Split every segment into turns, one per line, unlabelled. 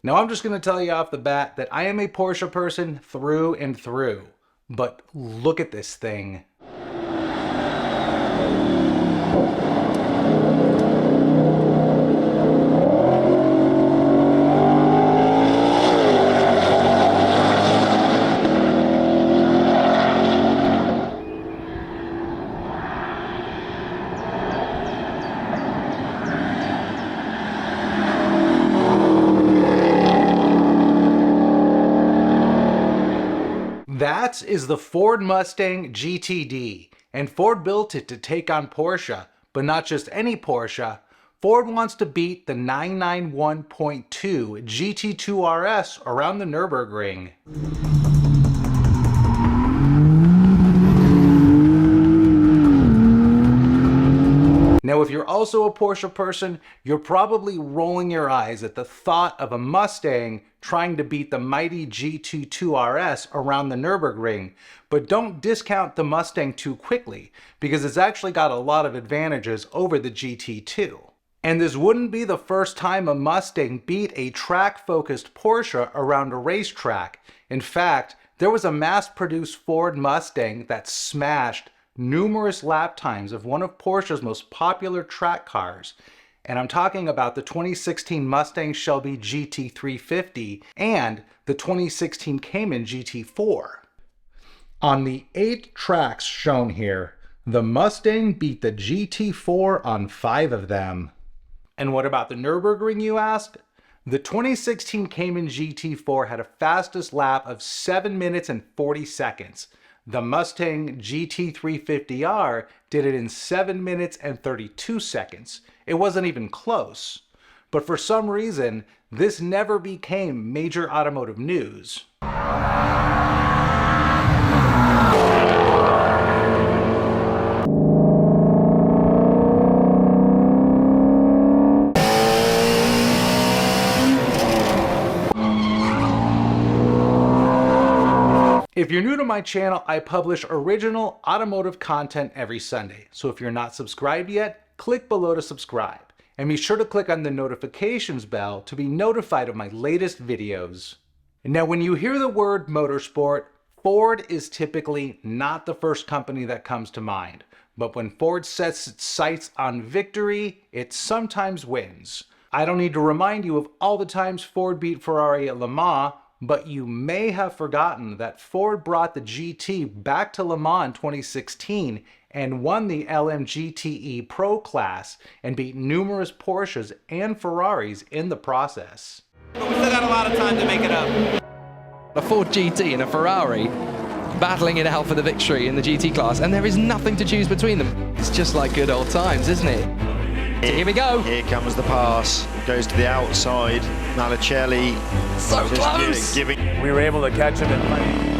Now I'm just going to tell you off the bat that I am a Porsche person through and through, but look at this thing. That is the Ford Mustang GTD, and Ford built it to take on Porsche, but not just any Porsche. Ford wants to beat the 991.2 GT2 RS around the Nurburgring. Now, if you're also a Porsche person, you're probably rolling your eyes at the thought of a Mustang trying to beat the mighty GT2 RS around the Nurburgring, but don't discount the Mustang too quickly, because it's actually got a lot of advantages over the GT2. And this wouldn't be the first time a Mustang beat a track-focused Porsche around a racetrack. In fact, there was a mass-produced Ford Mustang that smashed numerous lap times of one of Porsche's most popular track cars, and I'm talking about the 2016 Mustang Shelby GT350 and the 2016 Cayman GT4. On the 8 tracks shown here, the Mustang beat the GT4 on 5 of them. And what about the Nürburgring, you ask? The 2016 Cayman GT4 had a fastest lap of 7 minutes and 40 seconds. The Mustang GT350R did it in 7 minutes and 32 seconds. It wasn't even close. But for some reason, this never became major automotive news. If you're new to my channel, I publish original automotive content every Sunday. So if you're not subscribed yet, click below to subscribe. And be sure to click on the notifications bell to be notified of my latest videos. Now, when you hear the word motorsport, Ford is typically not the first company that comes to mind. But when Ford sets its sights on victory, it sometimes wins. I don't need to remind you of all the times Ford beat Ferrari at Le Mans, but you may have forgotten that Ford brought the GT back to Le Mans in 2016 and won the LM GTE Pro class and beat numerous Porsches and Ferraris in the process.
But we still got a lot of time to make it up.
A Ford GT and a Ferrari battling it out for the victory in the GT class, and there is nothing to choose between them. It's just like good old times, isn't it? Here we go.
Here comes the pass. Goes to the outside. Malicelli.
So close.
We were able to catch him in.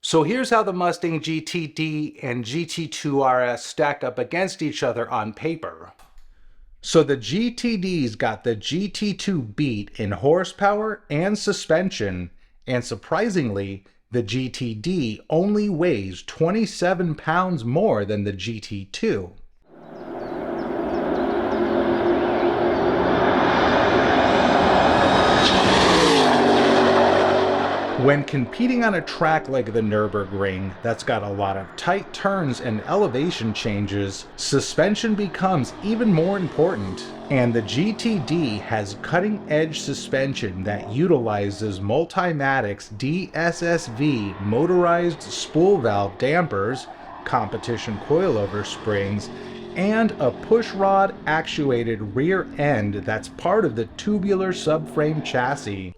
So here's how the Mustang GTD and GT2 RS stack up against each other on paper. So the GTD's got the GT2 beat in horsepower and suspension, and surprisingly, the GTD only weighs 27 pounds more than the GT2. When competing on a track like the Nürburgring that's got a lot of tight turns and elevation changes, suspension becomes even more important. And the GTD has cutting-edge suspension that utilizes Multimatic's DSSV motorized spool valve dampers, competition coilover springs, and a pushrod actuated rear end that's part of the tubular subframe chassis.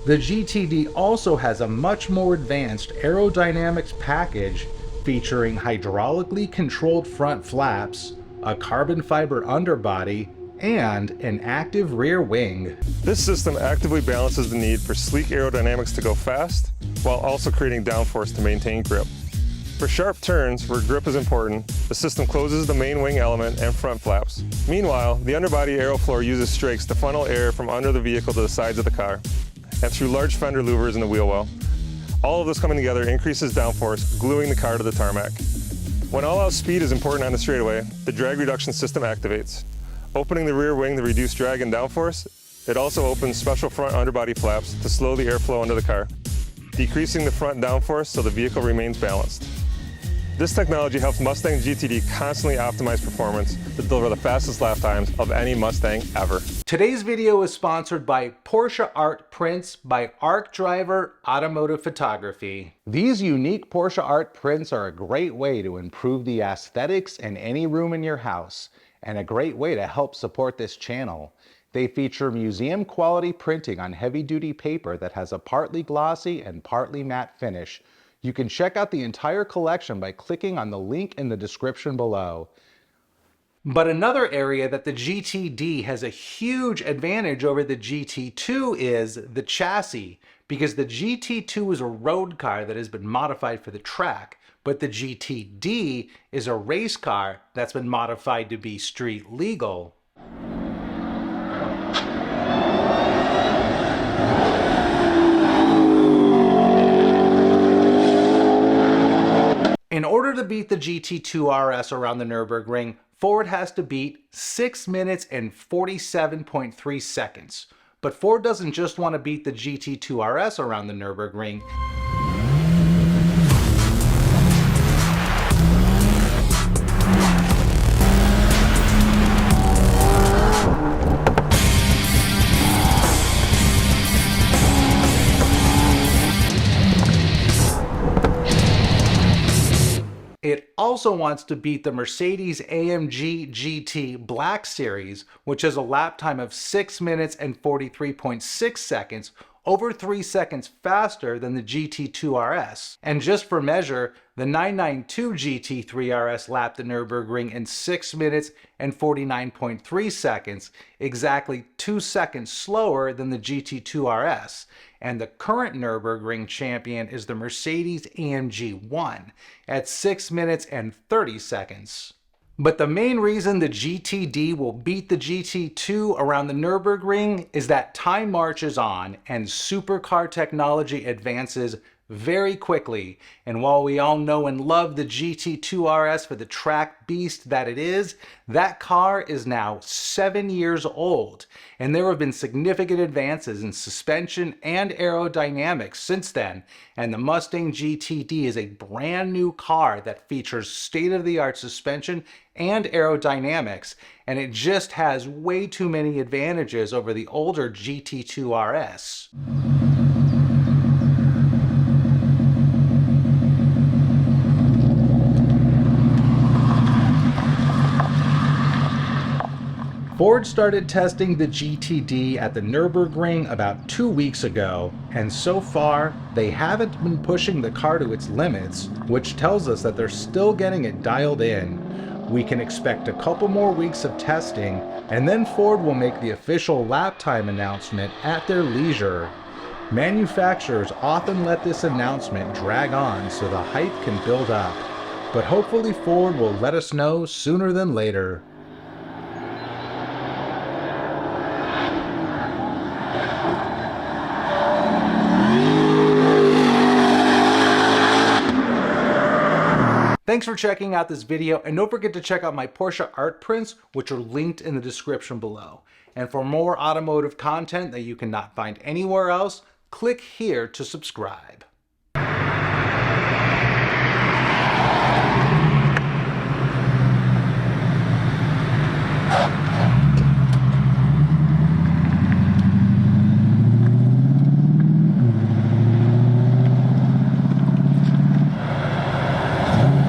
The GTD also has a much more advanced aerodynamics package featuring hydraulically controlled front flaps, a carbon fiber underbody, and an active rear wing.
This system actively balances the need for sleek aerodynamics to go fast, while also creating downforce to maintain grip. For sharp turns, where grip is important, the system closes the main wing element and front flaps. Meanwhile, the underbody aerofloor uses strakes to funnel air from under the vehicle to the sides of the car, and through large fender louvers in the wheel well. All of this coming together increases downforce, gluing the car to the tarmac. When all-out speed is important on the straightaway, the drag reduction system activates. Opening the rear wing to reduce drag and downforce, it also opens special front underbody flaps to slow the airflow under the car, decreasing the front downforce so the vehicle remains balanced. This technology helps Mustang GTD constantly optimize performance to deliver the fastest lap times of any Mustang ever.
Today's video is sponsored by Porsche Art Prints by Arc Driver Automotive Photography. These unique Porsche art prints are a great way to improve the aesthetics in any room in your house, and a great way to help support this channel. They feature museum quality printing on heavy duty paper that has a partly glossy and partly matte finish. You can check out the entire collection by clicking on the link in the description below. But another area that the GTD has a huge advantage over the GT2 is the chassis, because the GT2 is a road car that has been modified for the track, but the GTD is a race car that's been modified to be street legal. In order to beat the GT2 RS around the Nurburgring, Ford has to beat 6 minutes and 47.3 seconds. But Ford doesn't just want to beat the GT2 RS around the Nurburgring. It also wants to beat the Mercedes AMG GT Black Series, which has a lap time of 6 minutes and 43.6 seconds, over 3 seconds faster than the GT2 RS. And just for measure, the 992 GT3 RS lapped the Nürburgring in 6 minutes and 49.3 seconds, exactly 2 seconds slower than the GT2 RS. And the current Nürburgring champion is the Mercedes AMG 1 at 6 minutes and 30 seconds. But the main reason the GTD will beat the GT2 around the Nürburgring is that time marches on and supercar technology advances very quickly. And while we all know and love the GT2 RS for the track beast that it is, that car is now 7 years old. And there have been significant advances in suspension and aerodynamics since then. And the Mustang GTD is a brand new car that features state-of-the-art suspension and aerodynamics. And it just has way too many advantages over the older GT2 RS. Ford started testing the GTD at the Nürburgring about 2 weeks ago, and so far they haven't been pushing the car to its limits, which tells us that they're still getting it dialed in. We can expect a couple more weeks of testing, and then Ford will make the official lap time announcement at their leisure. Manufacturers often let this announcement drag on so the hype can build up, but hopefully Ford will let us know sooner than later. Thanks for checking out this video, and don't forget to check out my Porsche art prints, which are linked in the description below. And for more automotive content that you cannot find anywhere else, click here to subscribe.